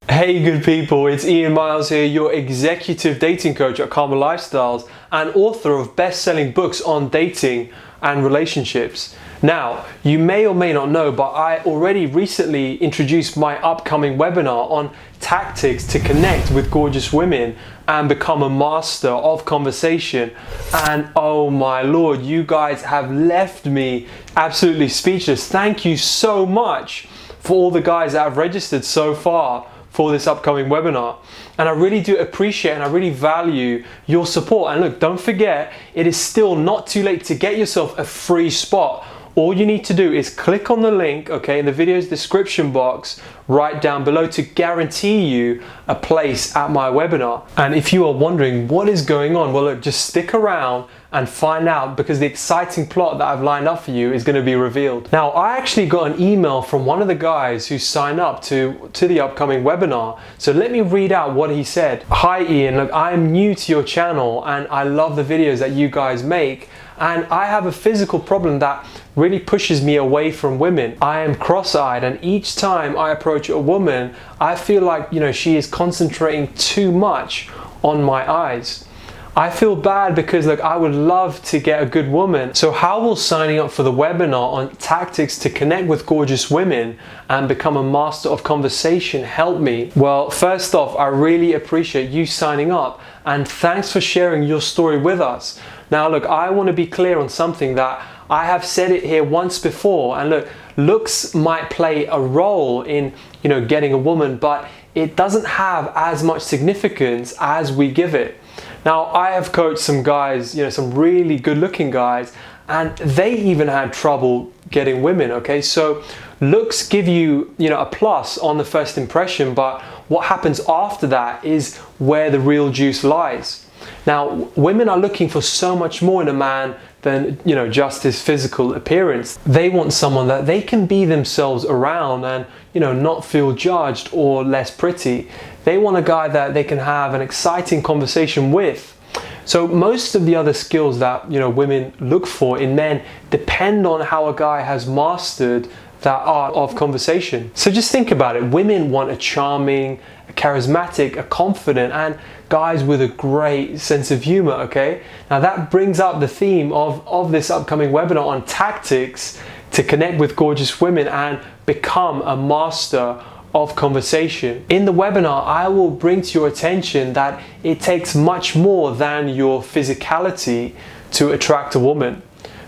Hey good people, it's Ian Miles here, your executive dating coach at Karma Lifestyles and author of best-selling books on dating and relationships. Now, you may or may not know, but I already recently introduced my upcoming webinar on tactics to connect with gorgeous women and become a master of conversation. And oh my Lord, you guys have left me absolutely speechless. Thank you so much for all the guys that have registered so far for this upcoming webinar. And I really do appreciate and I really value your support. And look, don't forget, it is still not too late to get yourself a free spot. All you need to do is click on the link, okay, in the video's description box right down below to guarantee you a place at my webinar. And if you are wondering what is going on, well look, just stick around and find out, because the exciting plot that I've lined up for you is going to be revealed. Now, I actually got an email from one of the guys who signed up to the upcoming webinar. So let me read out what he said. Hi Ian, look, I'm new to your channel and I love the videos that you guys make. And I have a physical problem that really pushes me away from women. I am cross-eyed, and each time I approach a woman, I feel like, she is concentrating too much on my eyes. I feel bad because look, I would love to get a good woman. So how will signing up for the webinar on tactics to connect with gorgeous women and become a master of conversation help me? Well, first off, I really appreciate you signing up and thanks for sharing your story with us. Now look, I want to be clear on something that I have said it here once before, and look, looks might play a role in, getting a woman, but it doesn't have as much significance as we give it. Now, I have coached some guys, some really good looking guys, and they even had trouble getting women, okay? So looks give you, a plus on the first impression, but what happens after that is where the real juice lies. Now, women are looking for so much more in a man than, just his physical appearance. They want someone that they can be themselves around and, not feel judged or less pretty. They want a guy that they can have an exciting conversation with. So most of the other skills that, women look for in men depend on how a guy has mastered that art of conversation. So just think about it. Women want a charming, a charismatic, a confident, and guys with a great sense of humor, okay? Now that brings up the theme of this upcoming webinar on tactics to connect with gorgeous women and become a master of conversation. In the webinar, I will bring to your attention that it takes much more than your physicality to attract a woman.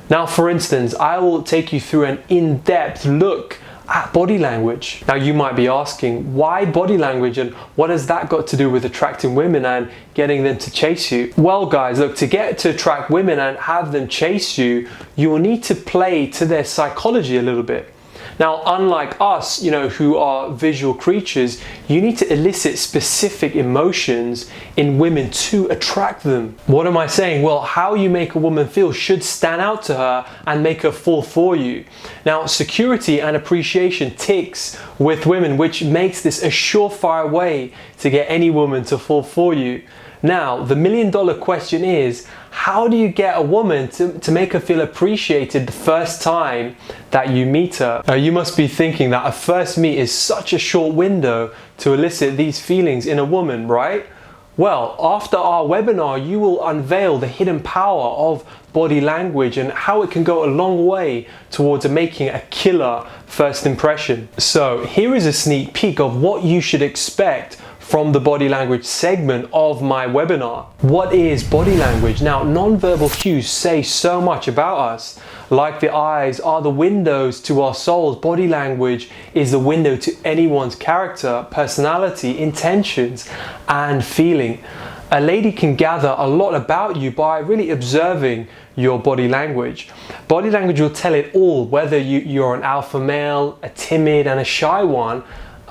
Now, for instance, I will take you through an in-depth look at body language. Now, you might be asking, why body language and what has that got to do with attracting women and getting them to chase you? Well, guys, look, to get to attract women and have them chase you, you will need to play to their psychology a little bit. Now, unlike us, who are visual creatures, you need to elicit specific emotions in women to attract them. What am I saying? Well, how you make a woman feel should stand out to her and make her fall for you. Now, security and appreciation ticks with women, which makes this a surefire way to get any woman to fall for you. Now, the million-dollar question is, how do you get a woman to make her feel appreciated the first time that you meet her? Now, you must be thinking that a first meet is such a short window to elicit these feelings in a woman, right? Well, after our webinar, you will unveil the hidden power of body language and how it can go a long way towards making a killer first impression. So here is a sneak peek of what you should expect from the body language segment of my webinar. What is body language? Now, non-verbal cues say so much about us. Like the eyes are the windows to our souls, body language is the window to anyone's character, personality, intentions, and feeling. A lady can gather a lot about you by really observing your body language. Body language will tell it all, whether you're an alpha male, a timid, and a shy one,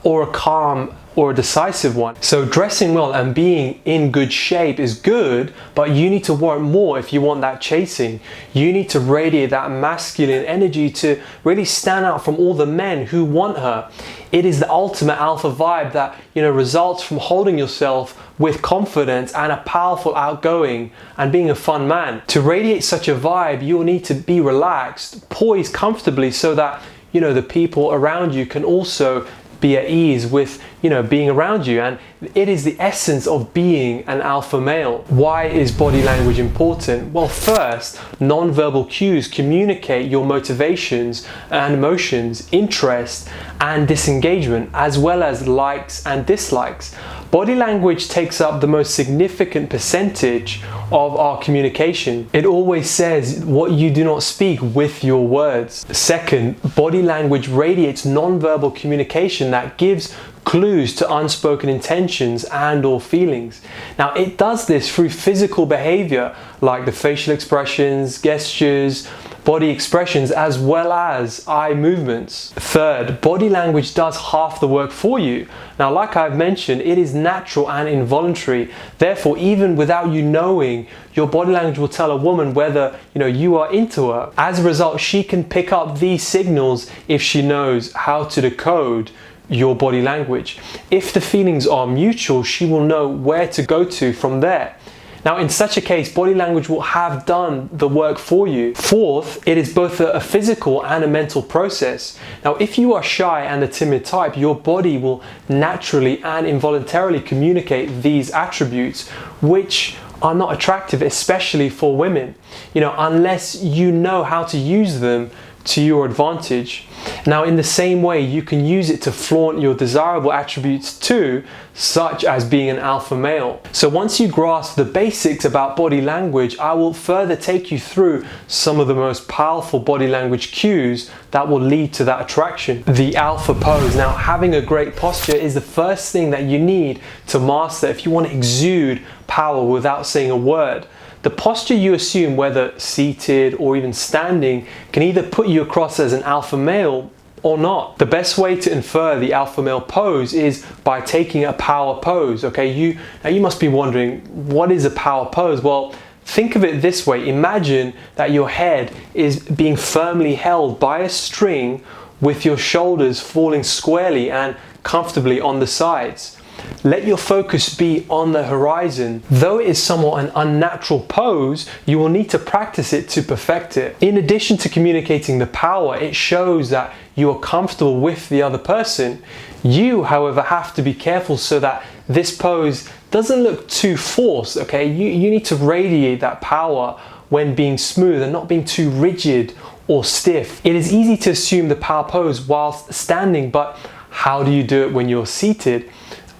or a calm or a decisive one. So dressing well and being in good shape is good, but you need to want more if you want that chasing. You need to radiate that masculine energy to really stand out from all the men who want her. It is the ultimate alpha vibe that, results from holding yourself with confidence and a powerful outgoing and being a fun man. To radiate such a vibe, you'll need to be relaxed, poised comfortably so that, the people around you can also be at ease with, being around you. And it is the essence of being an alpha male. Why is body language important? Well, first, non-verbal cues communicate your motivations and emotions, interest and disengagement, as well as likes and dislikes. Body language takes up the most significant percentage of our communication. It always says what you do not speak with your words. Second, body language radiates non-verbal communication that gives clues to unspoken intentions and or feelings. Now, it does this through physical behavior like the facial expressions, gestures, body expressions, as well as eye movements. Third, body language does half the work for you. Now, like I've mentioned, it is natural and involuntary. Therefore, even without you knowing, your body language will tell a woman whether, you are into her. As a result, she can pick up these signals if she knows how to decode your body language. If the feelings are mutual, she will know where to go to from there. Now, in such a case, body language will have done the work for you. Fourth, it is both a physical and a mental process. Now, if you are shy and the timid type, your body will naturally and involuntarily communicate these attributes, which are not attractive, especially for women, unless you know how to use them to your advantage. Now, in the same way, you can use it to flaunt your desirable attributes too, such as being an alpha male. So once you grasp the basics about body language, I will further take you through some of the most powerful body language cues that will lead to that attraction. The alpha pose. Now, having a great posture is the first thing that you need to master if you want to exude power without saying a word. The posture you assume, whether seated or even standing, can either put you across as an alpha male or not. The best way to infer the alpha male pose is by taking a power pose. Okay, you must be wondering, what is a power pose? Well, think of it this way. Imagine that your head is being firmly held by a string with your shoulders falling squarely and comfortably on the sides. Let your focus be on the horizon. Though it is somewhat an unnatural pose, you will need to practice it to perfect it. In addition to communicating the power, it shows that you are comfortable with the other person. You, however, have to be careful so that this pose doesn't look too forced, okay? You need to radiate that power when being smooth and not being too rigid or stiff. It is easy to assume the power pose whilst standing, but how do you do it when you're seated?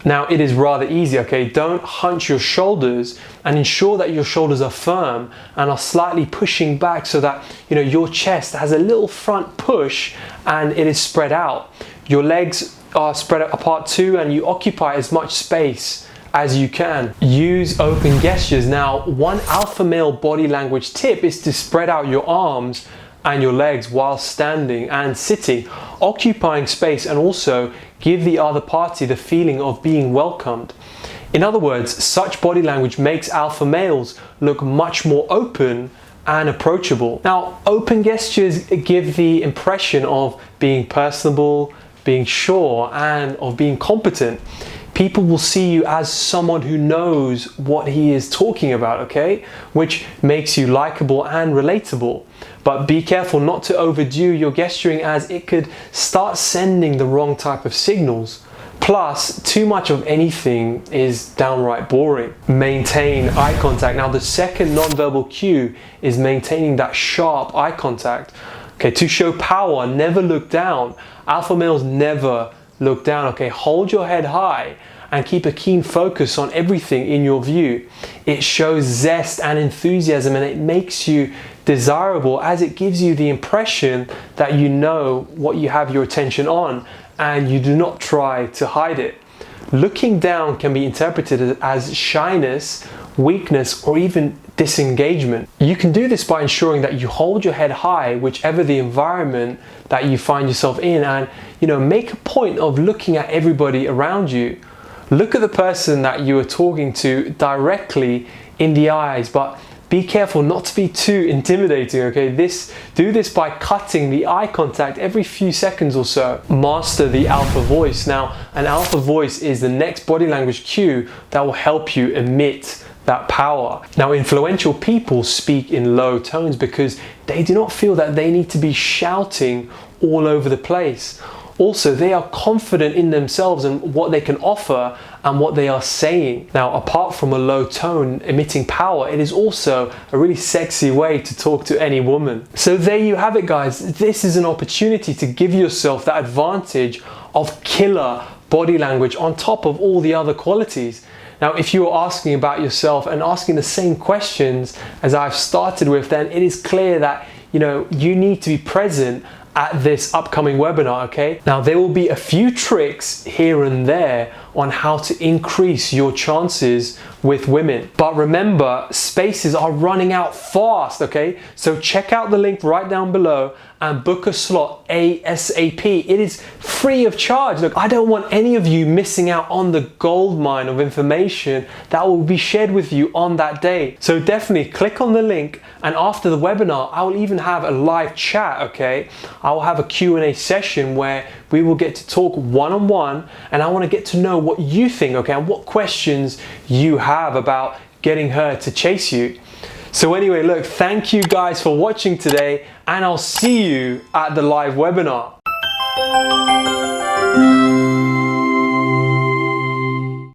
Now, it is rather easy, okay? Don't hunch your shoulders and ensure that your shoulders are firm and are slightly pushing back so that, your chest has a little front push and it is spread out. Your legs are spread apart too, and you occupy as much space as you can. Use open gestures. Now, one alpha male body language tip is to spread out your arms and your legs while standing and sitting, occupying space, and also give the other party the feeling of being welcomed. In other words, such body language makes alpha males look much more open and approachable. Now, open gestures give the impression of being personable, being sure, and of being competent. People will see you as someone who knows what he is talking about, okay? Which makes you likable and relatable. But be careful not to overdo your gesturing, as it could start sending the wrong type of signals. Plus, too much of anything is downright boring. Maintain eye contact. Now, the second non-verbal cue is maintaining that sharp eye contact. Okay, to show power, never look down. Alpha males never look down, okay? Hold your head high and keep a keen focus on everything in your view. It shows zest and enthusiasm, and it makes you desirable, as it gives you the impression that you know what you have your attention on and you do not try to hide it. Looking down can be interpreted as shyness, weakness, or even disengagement. You can do this by ensuring that you hold your head high, whichever the environment that you find yourself in, and make a point of looking at everybody around you. Look at the person that you are talking to directly in the eyes, but be careful not to be too intimidating, okay? Do this by cutting the eye contact every few seconds or so. Master the alpha voice. Now, an alpha voice is the next body language cue that will help you emit that power. Now, influential people speak in low tones because they do not feel that they need to be shouting all over the place. Also, they are confident in themselves and what they can offer and what they are saying. Now, apart from a low tone emitting power, it is also a really sexy way to talk to any woman. So there you have it, guys. This is an opportunity to give yourself that advantage of killer body language on top of all the other qualities. Now, if you are asking about yourself and asking the same questions as I've started with, then it is clear that you need to be present at this upcoming webinar, okay? Now, there will be a few tricks here and there on how to increase your chances with women. But remember, spaces are running out fast, okay? So check out the link right down below and book a slot ASAP. It is free of charge. Look, I don't want any of you missing out on the gold mine of information that will be shared with you on that day. So definitely click on the link, and after the webinar, I will even have a live chat, okay? I will have a Q&A session where we will get to talk one-on-one, and I want to get to know what you think, okay, and what questions you have about getting her to chase you. So anyway, look, thank you guys for watching today, and I'll see you at the live webinar.